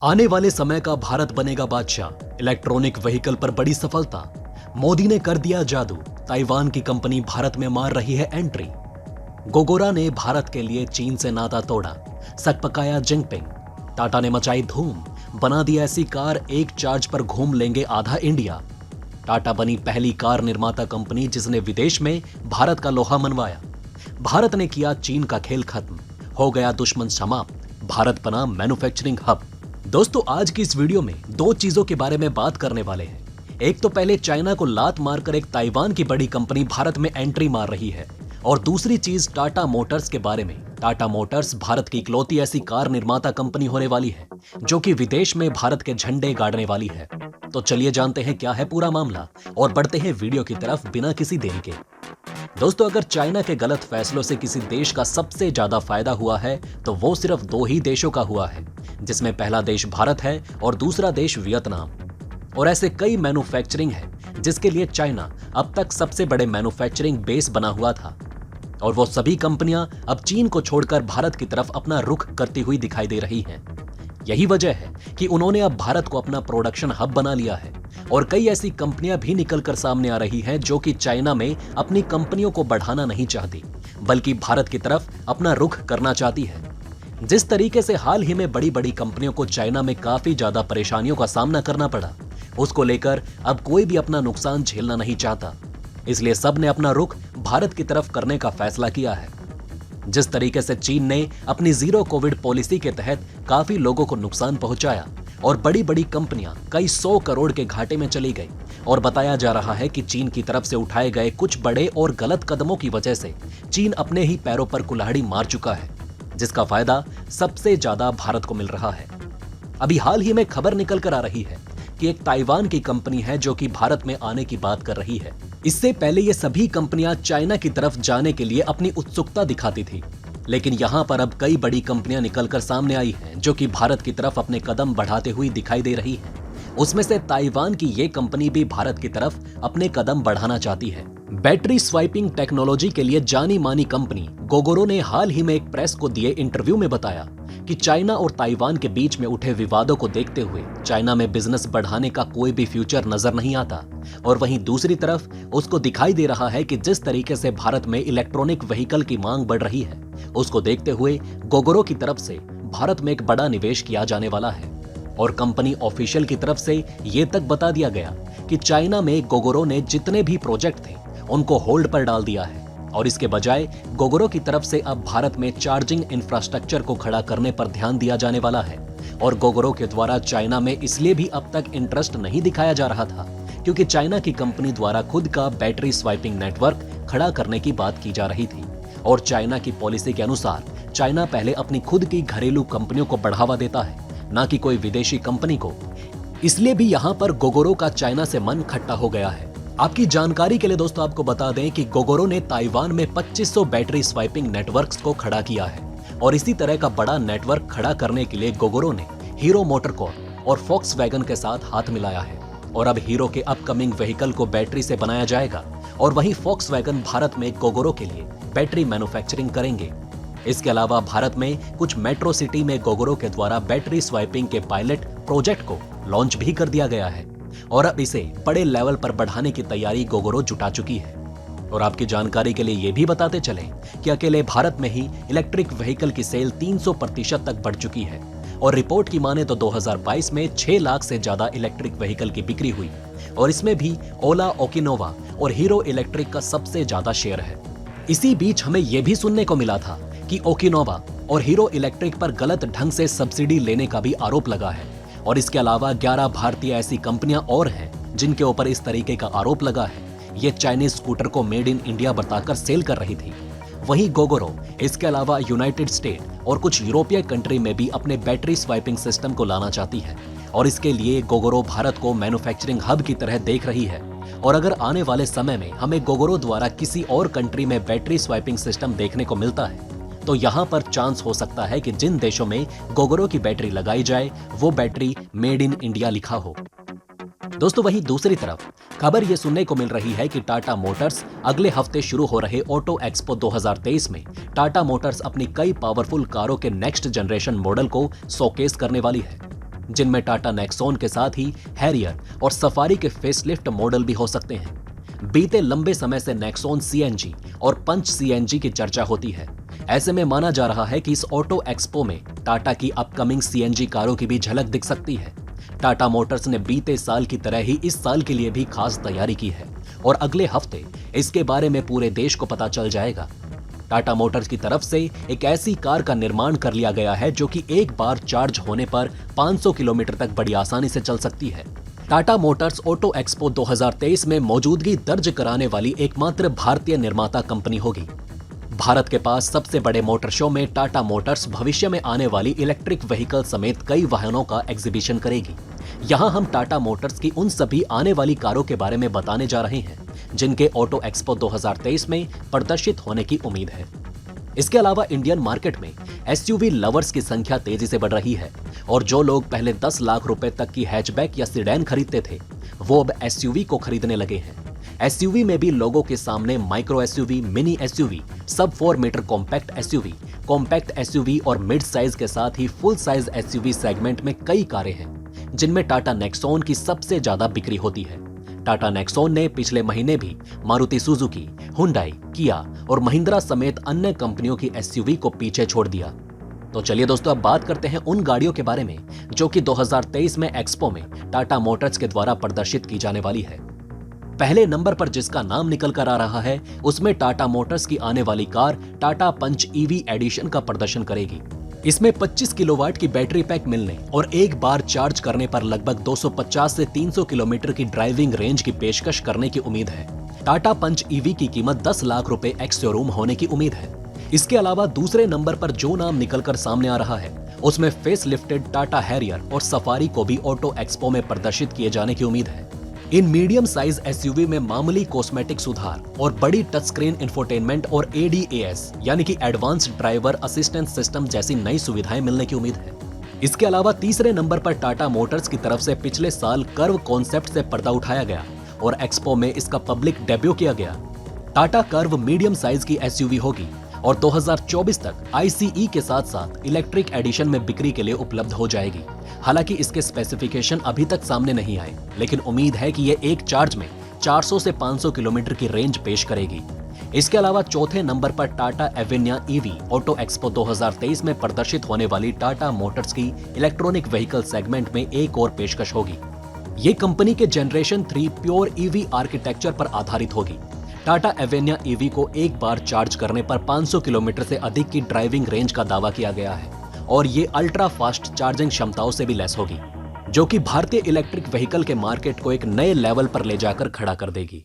आने वाले समय का भारत बनेगा बादशाह। इलेक्ट्रॉनिक व्हीकल पर बड़ी सफलता। मोदी ने कर दिया जादू। ताइवान की कंपनी भारत में मार रही है एंट्री। गोगोरा ने भारत के लिए चीन से नाता तोड़ा। सकपकाया जिनपिंग। टाटा ने मचाई धूम। बना दी ऐसी कार एक चार्ज पर घूम लेंगे आधा इंडिया। टाटा बनी पहली कार निर्माता कंपनी जिसने विदेश में भारत का लोहा मनवाया। भारत ने किया चीन का खेल खत्म। हो गया दुश्मन समाप्त। भारत बना मैन्युफैक्चरिंग हब। दोस्तों, आज की इस वीडियो में दो चीजों के बारे में बात करने वाले हैं। एक तो पहले चाइना को लात मारकर एक ताइवान की बड़ी कंपनी भारत में एंट्री मार रही है, और दूसरी चीज टाटा मोटर्स के बारे में। टाटा मोटर्स भारत की इकलौती ऐसी कार निर्माता कंपनी होने वाली है जो कि विदेश में भारत के झंडे गाड़ने वाली है। तो चलिए जानते हैं क्या है पूरा मामला और बढ़ते हैं वीडियो की तरफ बिना किसी देरी के। दोस्तों, अगर चाइना के गलत फैसलों से किसी देश का सबसे ज्यादा फायदा हुआ है तो वो सिर्फ दो ही देशों का हुआ है, जिसमें पहला देश भारत है और दूसरा देश वियतनाम। और ऐसे कई मैन्युफैक्चरिंग है जिसके लिए चाइना अब तक सबसे बड़े मैन्युफैक्चरिंग बेस बना हुआ था, और वो सभी कंपनियां अब चीन को छोड़कर भारत की तरफ अपना रुख करती हुई दिखाई दे रही हैं। यही वजह है कि उन्होंने अब भारत को अपना प्रोडक्शन हब बना लिया है, और कई ऐसी कंपनियां भी निकलकर सामने आ रही हैं जो कि चाइना में अपनी कंपनियों को बढ़ाना नहीं चाहती, बल्कि भारत की तरफ अपना रुख करना चाहती है। जिस तरीके से हाल ही में बड़ी बड़ी कंपनियों को चाइना में काफी ज्यादा परेशानियों का सामना करना पड़ा, उसको लेकर अब कोई भी अपना नुकसान झेलना नहीं चाहता। इसलिए सब ने अपना रुख भारत की तरफ करने का फैसला किया है। जिस तरीके से चीन ने अपनी जीरो कोविड पॉलिसी के तहत काफी लोगों को नुकसान पहुंचाया और बड़ी बड़ी कंपनियां कई 100 करोड़ के घाटे में चली गई, और बताया जा रहा है कि चीन की तरफ से उठाए गए कुछ बड़े और गलत कदमों की वजह से चीन अपने ही पैरों पर कुल्हाड़ी मार चुका है, जिसका फायदा सबसे ज्यादा भारत को मिल रहा है। अभी हाल ही में खबर निकल कर आ रही है कि एक ताइवान की कंपनी है जो कि भारत में आने की बात कर रही है। इससे पहले ये सभी कंपनियां चाइना की तरफ जाने के लिए अपनी उत्सुकता दिखाती थी, लेकिन यहां पर अब कई बड़ी कंपनियां निकलकर सामने आई हैं जो कि भारत की तरफ अपने कदम बढ़ाते हुए दिखाई दे रही हैं। उसमें से ताइवान की ये कंपनी भी भारत की तरफ अपने कदम बढ़ाना चाहती है। बैटरी स्वाइपिंग टेक्नोलॉजी के लिए जानी मानी कंपनी गोगोरो ने हाल ही में एक प्रेस को दिए इंटरव्यू में बताया कि चाइना और ताइवान के बीच में उठे विवादों को देखते हुए चाइना में बिजनेस बढ़ाने का कोई भी फ्यूचर नजर नहीं आता, और वहीं दूसरी तरफ उसको दिखाई दे रहा है कि जिस तरीके से भारत में इलेक्ट्रॉनिक व्हीकल की मांग बढ़ रही है, उसको देखते हुए गोगोरो की तरफ से भारत में एक बड़ा निवेश किया जाने वाला है। और कंपनी ऑफिशियल की तरफ से ये तक बता दिया गया कि चाइना में गोगोरो ने जितने भी प्रोजेक्ट थे उनको होल्ड पर डाल दिया है, और इसके बजाय गोगोरो की तरफ से अब भारत में चार्जिंग इंफ्रास्ट्रक्चर को खड़ा करने पर ध्यान दिया जाने वाला है। और गोगोरो के द्वारा चाइना में इसलिए भी अब तक इंटरेस्ट नहीं दिखाया जा रहा था क्योंकि चाइना की कंपनी द्वारा खुद का बैटरी स्वाइपिंग नेटवर्क खड़ा करने की बात की जा रही थी, और चाइना की पॉलिसी के अनुसार चाइना पहले अपनी खुद की घरेलू कंपनियों को बढ़ावा देता है, ना कि कोई विदेशी कंपनी को। इसलिए भी यहाँ पर गोगोरो का चाइना से मन खट्टा हो गया है। आपकी जानकारी के लिए दोस्तों आपको बता दें कि गोगोरो ने ताइवान में 2500 बैटरी स्वाइपिंग नेटवर्क्स को खड़ा किया है, और इसी तरह का बड़ा नेटवर्क खड़ा करने के लिए गोगोरो ने हीरो मोटरकॉर्प और फॉक्सवैगन के साथ हाथ मिलाया है। और अब हीरो के अपकमिंग व्हीकल को बैटरी से बनाया जाएगा, और वहीं फॉक्सवैगन भारत में गोगोरो के लिए बैटरी मैन्युफैक्चरिंग करेंगे। इसके अलावा भारत में कुछ मेट्रो सिटी में गोगोरो के द्वारा बैटरी स्वाइपिंग के पायलट प्रोजेक्ट को लॉन्च भी कर दिया गया है, और अब इसे बड़े लेवल पर बढ़ाने की तैयारी गोगोरो जुटा चुकी है। और आपकी जानकारी के लिए ये भी बताते चलें कि अकेले भारत में ही इलेक्ट्रिक व्हीकल की सेल 300% तक बढ़ चुकी है, और रिपोर्ट की माने तो 2022 में 6 लाख से ज्यादा इलेक्ट्रिक व्हीकल की बिक्री हुई, और इसमें भी ओला, ओकिनोवा और हीरो इलेक्ट्रिक का सबसे ज्यादा शेयर है। इसी बीच हमें यह भी सुनने को मिला था कि ओकिनोवा और हीरो इलेक्ट्रिक पर गलत ढंग से सब्सिडी लेने का भी आरोप लगा है, और इसके अलावा 11 भारतीय ऐसी कंपनियां और हैं जिनके ऊपर इस तरीके का आरोप लगा है। ये चाइनीज स्कूटर को मेड इन इंडिया बताकर सेल कर रही थी। वहीं गोगोरो इसके अलावा यूनाइटेड स्टेट और कुछ यूरोपीय कंट्री में भी अपने बैटरी स्वाइपिंग सिस्टम को लाना चाहती है, और इसके लिए गोगोरो भारत को मैन्युफैक्चरिंग हब की तरह देख रही है। और अगर आने वाले समय में हमें गोगोरो द्वारा किसी और कंट्री में बैटरी स्वाइपिंग सिस्टम देखने को मिलता है, तो यहाँ पर चांस हो सकता है कि जिन देशों में गोगोरो की बैटरी लगाई जाए वो बैटरी मेड इन इंडिया लिखा हो। दोस्तों, वहीं दूसरी तरफ खबर ये सुनने को मिल रही है कि टाटा मोटर्स अगले हफ्ते शुरू हो रहे ऑटो एक्सपो 2023 में टाटा मोटर्स अपनी कई पावरफुल कारों के नेक्स्ट जनरेशन मॉडल को शोकेस करने वाली है। जिनमें टाटा नेक्सॉन के साथ ही हैरियर और सफारी के फेसलिफ्ट मॉडल भी हो सकते हैं। बीते लंबे समय से नेक्सॉन सीएनजी और पंच सीएनजी की चर्चा होती है। ऐसे में माना जा रहा है कि इस ऑटो एक्सपो में टाटा की अपकमिंग सीएनजी कारों की भी झलक दिख सकती है। टाटा मोटर्स ने बीते साल की तरह ही इस साल के लिए भी खास तैयारी की है और अगले हफ्ते इसके बारे में पूरे देश को पता चल जाएगा। टाटा मोटर्स की तरफ से एक ऐसी कार का निर्माण कर लिया गया है जो कि एक बार चार्ज होने पर 500 किलोमीटर तक बड़ी आसानी से चल सकती है। टाटा मोटर्स ऑटो एक्सपो 2023 में मौजूदगी दर्ज कराने वाली एकमात्र भारतीय निर्माता कंपनी होगी। भारत के पास सबसे बड़े मोटर शो में टाटा मोटर्स भविष्य में आने वाली इलेक्ट्रिक व्हीकल समेत कई वाहनों का एग्जीबिशन करेगी। यहाँ हम टाटा मोटर्स की उन सभी आने वाली कारों के बारे में बताने जा रहे हैं जिनके ऑटो एक्सपो 2023 में प्रदर्शित होने की उम्मीद है। इसके अलावा इंडियन मार्केट में एसयूवी लवर्स की संख्या तेजी से बढ़ रही है और जो लोग पहले 10 लाख रुपए तक की हैचबैक या सीडैन खरीदते थे वो अब एसयूवी को खरीदने लगे हैं। एसयूवी में भी लोगों के सामने माइक्रो एसयूवी, मिनी एसयूवी, सब 4 मीटर कॉम्पैक्ट एसयूवी और मिड साइज के साथ ही फुल साइज एसयूवी सेगमेंट में कई कारें हैं जिनमें टाटा नेक्सॉन की सबसे ज्यादा बिक्री होती है। टाटा नेक्सॉन ने पिछले महीने भी मारुति सुजुकी, हुंडई, किया और महिंद्रा समेत अन्य कंपनियों की एसयूवी को पीछे छोड़ दिया। तो चलिए दोस्तों, अब बात करते हैं उन गाड़ियों के बारे में जो कि 2023 में एक्सपो में टाटा मोटर्स के द्वारा प्रदर्शित की जाने वाली है। पहले नंबर पर जिसका नाम निकल कर आ रहा है उसमें टाटा मोटर्स की आने वाली car Tata Punch EV edition का प्रदर्शन करेगी। इसमें 25 किलोवाट की बैटरी पैक मिलने और एक बार चार्ज करने पर लगभग 250 से 300 किलोमीटर की ड्राइविंग रेंज की पेशकश करने की उम्मीद है। टाटा पंच ईवी की कीमत 10 लाख रुपए एक्स शोरूम होने की उम्मीद है। इसके अलावा दूसरे नंबर पर जो नाम निकलकर सामने आ रहा है उसमें फेस लिफ्टेड टाटा हैरियर और सफारी को भी ऑटो एक्सपो में प्रदर्शित किए जाने की उम्मीद है। इन मीडियम साइज एसयूवी में मामूली कॉस्मेटिक सुधार और बड़ी टच स्क्रीन इंफोटेनमेंट और एडीएएस यानी कि एडवांस ड्राइवर असिस्टेंस सिस्टम जैसी नई सुविधाएं मिलने की उम्मीद है। इसके अलावा तीसरे नंबर पर टाटा मोटर्स की तरफ से पिछले साल कर्व कॉन्सेप्ट से पर्दा उठाया गया और एक्सपो में इसका पब्लिक डेब्यू किया गया। टाटा कर्व मीडियम साइज की एसयूवी होगी और 2024 तक आईसीई के साथ साथ इलेक्ट्रिक एडिशन में बिक्री के लिए उपलब्ध हो जाएगी। हालांकि इसके स्पेसिफिकेशन अभी तक सामने नहीं आए, लेकिन उम्मीद है कि ये एक चार्ज में 400 से 500 किलोमीटर की रेंज पेश करेगी। इसके अलावा चौथे नंबर पर टाटा एवेन्या ईवी ऑटो एक्सपो 2023 में प्रदर्शित होने वाली टाटा मोटर्स की इलेक्ट्रॉनिक व्हीकल सेगमेंट में एक और पेशकश होगी। ये कंपनी के जनरेशन 3 प्योर ईवी आर्किटेक्चर पर आधारित होगी। टाटा एवेन्या ईवी को एक बार चार्ज करने पर 500 किलोमीटर से अधिक की ड्राइविंग रेंज का दावा किया गया है और ये अल्ट्रा फास्ट चार्जिंग क्षमताओं से भी लैस होगी, जो कि भारतीय इलेक्ट्रिक व्हीकल के मार्केट को एक नए लेवल पर ले जाकर खड़ा कर देगी।